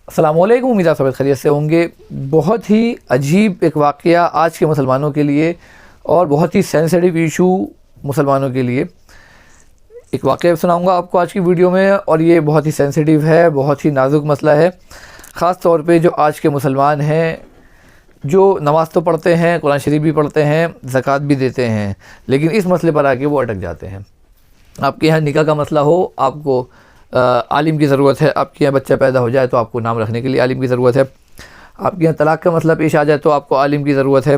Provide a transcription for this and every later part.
السلام علیکم، امید آپ سب خیریت سے ہوں گے۔ بہت ہی عجیب ایک واقعہ آج کے مسلمانوں کے لیے اور بہت ہی سینسیٹیو ایشو مسلمانوں کے لیے ایک واقعہ سناؤں گا آپ کو آج کی ویڈیو میں، اور یہ بہت ہی سینسیٹیو ہے، بہت ہی نازک مسئلہ ہے، خاص طور پہ جو آج کے مسلمان ہیں، جو نماز تو پڑھتے ہیں، قرآن شریف بھی پڑھتے ہیں، زکوٰۃ بھی دیتے ہیں، لیکن اس مسئلے پر آ کے وہ اٹک جاتے ہیں۔ آپ کے یہاں نکاح کا مسئلہ ہو، آپ کو عالم کی ضرورت ہے، آپ کے یہاں بچہ پیدا ہو جائے تو آپ کو نام رکھنے کے لیے عالم کی ضرورت ہے، آپ کے یہاں طلاق کا مسئلہ پیش آ جائے تو آپ کو عالم کی ضرورت ہے،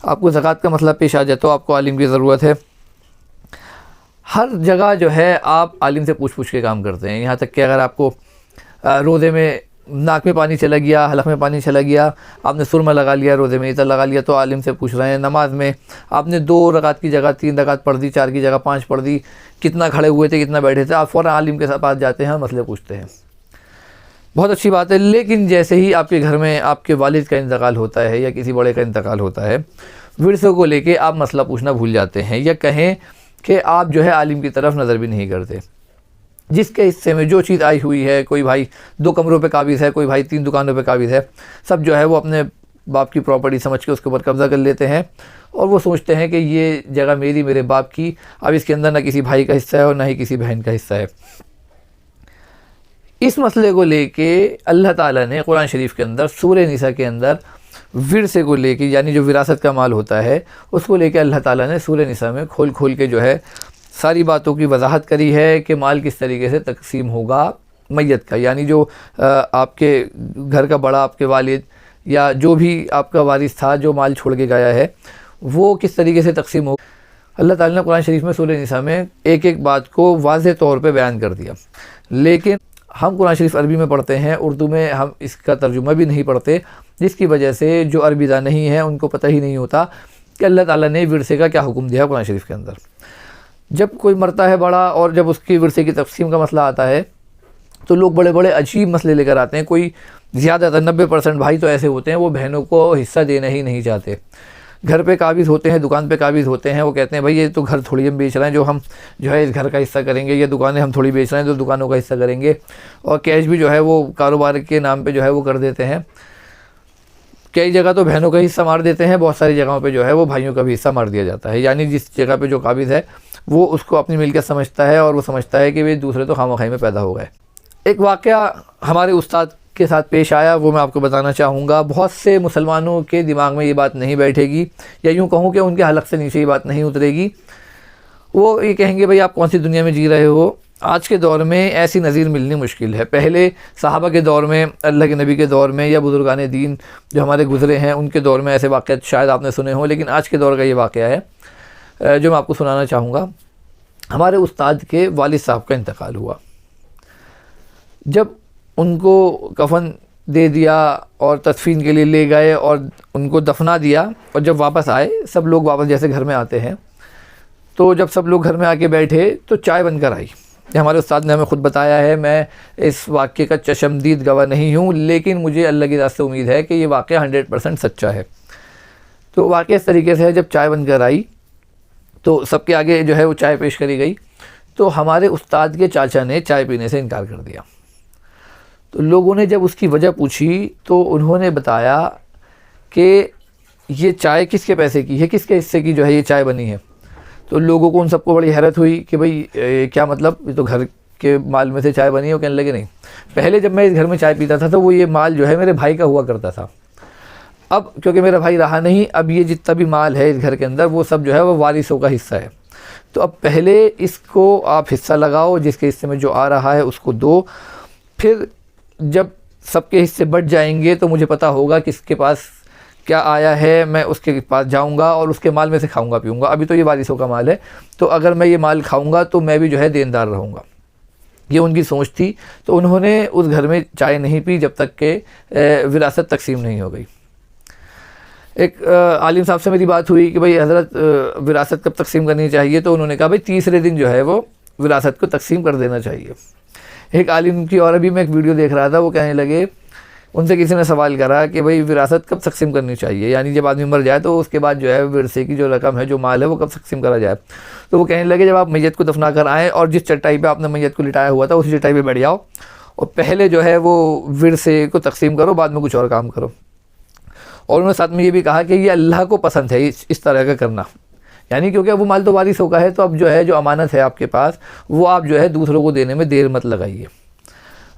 آپ کو زکوٰۃ کا مسئلہ پیش آ جائے تو آپ کو عالم کی ضرورت ہے۔ ہر جگہ جو ہے آپ عالم سے پوچھ کے کام کرتے ہیں، یہاں تک کہ اگر آپ کو روزے میں ناک میں پانی چلا گیا، حلق میں پانی چلا گیا، آپ نے سرما لگا لیا، روزے میں عطر لگا لیا تو عالم سے پوچھ رہے ہیں۔ نماز میں آپ نے 2 رکعت کی جگہ 3 رکعت پڑھ دی، 4 کی جگہ 5 پڑھ دی، کتنا کھڑے ہوئے تھے، کتنا بیٹھے تھے، آپ فوراً عالم کے پاس جاتے ہیں، مسئلے پوچھتے ہیں۔ بہت اچھی بات ہے، لیکن جیسے ہی آپ کے گھر میں آپ کے والد کا انتقال ہوتا ہے یا کسی بڑے کا انتقال ہوتا ہے، ورثے کو لے کے آپ مسئلہ پوچھنا بھول جاتے ہیں، یا کہیں کہ آپ جو ہے عالم کی طرف نظر بھی نہیں کرتے۔ جس کے حصے میں جو چیز آئی ہوئی ہے، کوئی بھائی 2 کمروں پہ قابض ہے، کوئی بھائی 3 دکانوں پہ قابض ہے، سب جو ہے وہ اپنے باپ کی پراپرٹی سمجھ کے اس کے اوپر قبضہ کر لیتے ہیں، اور وہ سوچتے ہیں کہ یہ جگہ میری، میرے باپ کی، اب اس کے اندر نہ کسی بھائی کا حصہ ہے اور نہ ہی کسی بہن کا حصہ ہے۔ اس مسئلے کو لے کے اللہ تعالیٰ نے قرآن شریف کے اندر سورہ نساء کے اندر ورثے کو لے کے، یعنی جو وراثت کا مال ہوتا ہے، اس کو لے کے اللہ تعالیٰ نے سورہ نساء میں کھول کے جو ہے ساری باتوں کی وضاحت کری ہے کہ مال کس طریقے سے تقسیم ہوگا میت کا، یعنی جو آپ کے گھر کا بڑا، آپ کے والد یا جو بھی آپ کا وارث تھا جو مال چھوڑ کے گیا ہے، وہ کس طریقے سے تقسیم ہوگا۔ اللہ تعالیٰ نے قرآن شریف میں سورہ نساء میں ایک بات کو واضح طور پہ بیان کر دیا، لیکن ہم قرآن شریف عربی میں پڑھتے ہیں، اردو میں ہم اس کا ترجمہ بھی نہیں پڑھتے، جس کی وجہ سے جو عربی داں نہیں ہیں ان کو پتہ ہی نہیں ہوتا کہ اللہ تعالیٰ نے ورثے کا کیا حکم دیا قرآن شریف کے اندر۔ جب کوئی مرتا ہے بڑا اور جب اس کی ورثے کی تقسیم کا مسئلہ آتا ہے تو لوگ بڑے بڑے عجیب مسئلے لے کر آتے ہیں۔ کوئی زیادہ تر 90% بھائی تو ایسے ہوتے ہیں وہ بہنوں کو حصہ دینا ہی نہیں چاہتے، گھر پہ قابض ہوتے ہیں، دکان پہ قابض ہوتے ہیں، وہ کہتے ہیں بھائی یہ تو گھر تھوڑی ہم بیچ رہے ہیں، جو ہم جو ہے اس گھر کا حصہ کریں گے، یہ دکانیں ہم تھوڑی بیچ رہے ہیں تو دکانوں کا حصہ کریں گے، اور کیش بھی جو ہے وہ کاروبار کے نام پہ جو ہے وہ کر دیتے ہیں۔ کئی جگہ تو بہنوں کا حصہ مار دیتے ہیں، بہت ساری جگہوں پہ جو ہے وہ بھائیوں کا بھی حصہ مار دیا جاتا ہے، یعنی جس جگہ پہ جو قابض ہے وہ اس کو اپنی ملکیت سمجھتا ہے، اور وہ سمجھتا ہے کہ وہ دوسرے تو خواہ میں پیدا ہو گئے۔ ایک واقعہ ہمارے استاد کے ساتھ پیش آیا، وہ میں آپ کو بتانا چاہوں گا۔ بہت سے مسلمانوں کے دماغ میں یہ بات نہیں بیٹھے گی، یا یوں کہوں کہ ان کے حلق سے نیچے یہ بات نہیں اترے گی۔ وہ یہ کہیں گے بھائی آپ کون سی دنیا میں جی رہے ہو، آج کے دور میں ایسی نظیر ملنی مشکل ہے۔ پہلے صحابہ کے دور میں، اللہ کے نبی کے دور میں، یا بزرگان دین جو ہمارے گزرے ہیں ان کے دور میں ایسے واقعات شاید آپ نے سنے ہوں، لیکن آج کے دور کا یہ واقعہ ہے جو میں آپ کو سنانا چاہوں گا۔ ہمارے استاد کے والد صاحب کا انتقال ہوا۔ جب ان کو کفن دے دیا اور تدفین کے لیے لے گئے اور ان کو دفنا دیا، اور جب واپس آئے، سب لوگ واپس جیسے گھر میں آتے ہیں، تو جب سب لوگ گھر میں آ کے بیٹھے تو چائے بن کر آئی۔ یہ ہمارے استاد نے ہمیں خود بتایا ہے، میں اس واقعے کا چشمدید گواہ نہیں ہوں، لیکن مجھے اللہ کی ذات سے امید ہے کہ یہ واقعہ 100% سچا ہے۔ تو واقعہ اس طریقے سے ہے، جب چائے بن کر آئی تو سب کے آگے جو ہے وہ چائے پیش کری گئی، تو ہمارے استاد کے چاچا نے چائے پینے سے انکار کر دیا۔ تو لوگوں نے جب اس کی وجہ پوچھی تو انہوں نے بتایا کہ یہ چائے کس کے پیسے کی ہے، کس کے حصے کی جو ہے یہ چائے بنی ہے۔ تو لوگوں کو ان سب کو بڑی حیرت ہوئی کہ بھئی کیا مطلب، یہ تو گھر کے مال میں سے چائے بنی ہے۔ وہ کہنے لگے نہیں، پہلے جب میں اس گھر میں چائے پیتا تھا تو وہ یہ مال جو ہے میرے بھائی کا ہوا کرتا تھا، اب کیونکہ میرا بھائی رہا نہیں، اب یہ جتنا بھی مال ہے اس گھر کے اندر وہ سب جو ہے وہ وارثوں کا حصہ ہے، تو اب پہلے اس کو آپ حصہ لگاؤ، جس کے حصے میں جو آ رہا ہے اس کو دو، پھر جب سب کے حصے بٹ جائیں گے تو مجھے پتہ ہوگا کس کے پاس کیا آیا ہے، میں اس کے پاس جاؤں گا اور اس کے مال میں سے کھاؤں گا پیوں گا۔ ابھی تو یہ وارثوں کا مال ہے، تو اگر میں یہ مال کھاؤں گا تو میں بھی جو ہے دیندار رہوں گا۔ یہ ان کی سوچ تھی، تو انہوں نے اس گھر میں چائے نہیں پی جب تک کہ وراثت تقسیم نہیں ہو گئی۔ ایک عالم صاحب سے میری بات ہوئی کہ بھئی حضرت وراثت کب تقسیم کرنی چاہیے، تو انہوں نے کہا بھئی تیسرے دن جو ہے وہ وراثت کو تقسیم کر دینا چاہیے۔ ایک عالم کی، اور ابھی میں ایک ویڈیو دیکھ رہا تھا، وہ کہنے لگے، ان سے کسی نے سوال کرا کہ بھئی وراثت کب تقسیم کرنی چاہیے، یعنی جب آدمی مر جائے تو اس کے بعد جو ہے ورثے کی جو رقم ہے، جو مال ہے، وہ کب تقسیم کرا جائے۔ تو وہ کہنے لگے جب آپ میت کو دفنا کر آئیں اور جس چٹائی پہ آپ نے میت کو لٹایا ہوا تھا اسی چٹائی پہ بیٹھ جاؤ، اور پہلے جو ہے وہ ورثے کو تقسیم کرو، بعد میں کچھ اور کام کرو۔ اور انہوں نے ساتھ میں یہ بھی کہا کہ یہ اللہ کو پسند ہے اس طرح کا کرنا، یعنی کیونکہ وہ مال تو وارثوں کا ہے، تو اب جو ہے جو امانت ہے آپ کے پاس وہ آپ جو ہے دوسروں کو دینے میں دیر مت لگائیے۔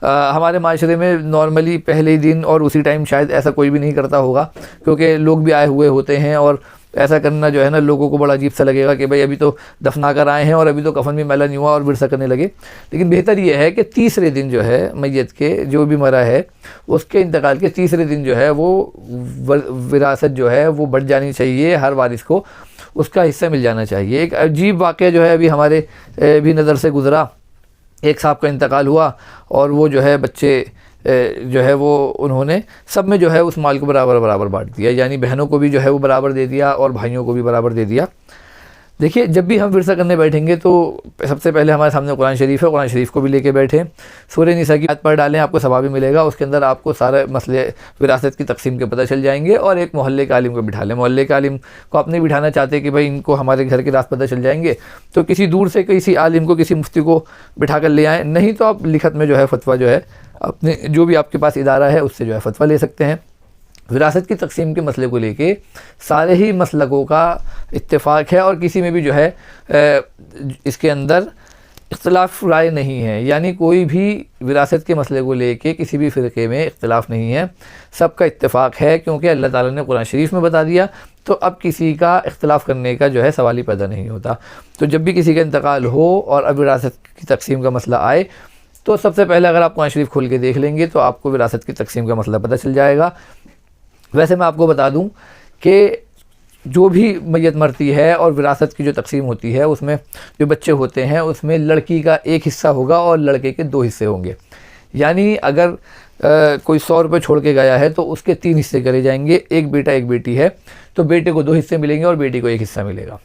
ہمارے معاشرے میں نارملی پہلے ہی دن اور اسی ٹائم شاید ایسا کوئی بھی نہیں کرتا ہوگا، کیونکہ لوگ بھی آئے ہوئے ہوتے ہیں، اور ایسا کرنا جو ہے نا لوگوں کو بڑا عجیب سا لگے گا کہ بھائی ابھی تو دفنا کر آئے ہیں اور ابھی تو کفن بھی میلا نہیں ہوا اور ورثہ کرنے لگے۔ لیکن بہتر یہ ہے کہ تیسرے دن جو ہے میت کے جو بھی مرا ہے اس کے انتقال کے تیسرے دن جو ہے وہ وراثت جو ہے وہ بڑھ جانی چاہیے، ہر وارث کو اس کا حصہ مل جانا چاہیے۔ ایک عجیب واقعہ جو ہے ابھی ہمارے بھی نظر سے گزرا، ایک صاحب کا انتقال ہوا اور وہ جو ہے بچے جو ہے وہ انہوں نے سب میں جو ہے اس مال کو برابر بانٹ دیا، یعنی بہنوں کو بھی جو ہے وہ برابر دے دیا اور بھائیوں کو بھی برابر دے دیا۔ دیکھیے جب بھی ہم ورثہ کرنے بیٹھیں گے تو سب سے پہلے ہمارے سامنے قرآن شریف ہے، قرآن شریف کو بھی لے کے بیٹھیں، سورہ نساء کی آیت پڑھ ڈالیں، آپ کو ثواب بھی ملے گا، اس کے اندر آپ کو سارے مسئلے وراثت کی تقسیم کے پتہ چل جائیں گے۔ اور ایک محلے کے عالم کو بٹھا لیں، محلے کے عالم کو آپ نہیں بٹھانا چاہتے کہ بھائی ان کو ہمارے گھر کے راز پتہ چل جائیں گے، تو کسی دور سے کسی عالم کو کسی مفتی کو بٹھا کر لے آئیں، نہیں تو آپ لکھت میں جو ہے فتویٰ جو ہے اپنے جو بھی آپ کے پاس ادارہ ہے اس سے جو ہے فتویٰ لے سکتے ہیں۔ وراثت کی تقسیم کے مسئلے کو لے کے سارے ہی مسلکوں کا اتفاق ہے اور کسی میں بھی جو ہے اس کے اندر اختلاف رائے نہیں ہے، یعنی کوئی بھی وراثت کے مسئلے کو لے کے کسی بھی فرقے میں اختلاف نہیں ہے، سب کا اتفاق ہے، کیونکہ اللہ تعالیٰ نے قرآن شریف میں بتا دیا، تو اب کسی کا اختلاف کرنے کا جو ہے سوال ہی پیدا نہیں ہوتا۔ تو جب بھی کسی کا انتقال ہو اور اب وراثت کی تقسیم کا مسئلہ آئے تو سب سے پہلے اگر آپ قرآن شریف کھول کے دیکھ لیں گے تو آپ کو وراثت کی تقسیم کا مسئلہ پتہ چل جائے گا۔ ویسے میں آپ کو بتا دوں کہ جو بھی میت مرتی ہے اور وراثت کی جو تقسیم ہوتی ہے اس میں جو بچے ہوتے ہیں اس میں لڑکی کا ایک حصہ ہوگا اور لڑکے کے 2 حصے ہوں گے، یعنی اگر کوئی 100 روپے چھوڑ کے گیا ہے تو اس کے 3 حصے کرے جائیں گے، ایک بیٹا ایک بیٹی ہے تو بیٹے کو 2 حصے ملیں گے اور بیٹی کو 1 حصہ ملے گا۔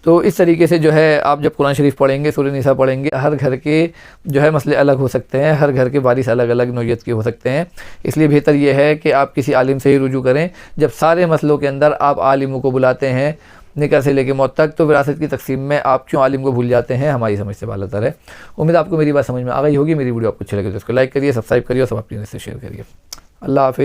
تو اس طریقے سے جو ہے آپ جب قرآن شریف پڑھیں گے، سورہ نساء پڑھیں گے، ہر گھر کے جو ہے مسئلے الگ ہو سکتے ہیں، ہر گھر کے وارث الگ الگ نوعیت کے ہو سکتے ہیں، اس لیے بہتر یہ ہے کہ آپ کسی عالم سے ہی رجوع کریں۔ جب سارے مسئلوں کے اندر آپ عالموں کو بلاتے ہیں نکاح سے لے کے موت تک، تو وراثت کی تقسیم میں آپ کیوں عالم کو بھول جاتے ہیں؟ ہماری سمجھ سے بالاتر ہے۔ امید آپ کو میری بات سمجھ میں آ گئی ہوگی۔ میری ویڈیو آپ کو اچھی لگے تو اس کو لائک کریے، سبسکرائب کریے اور سب اپنے سے شیئر کریے۔ اللہ حافظ۔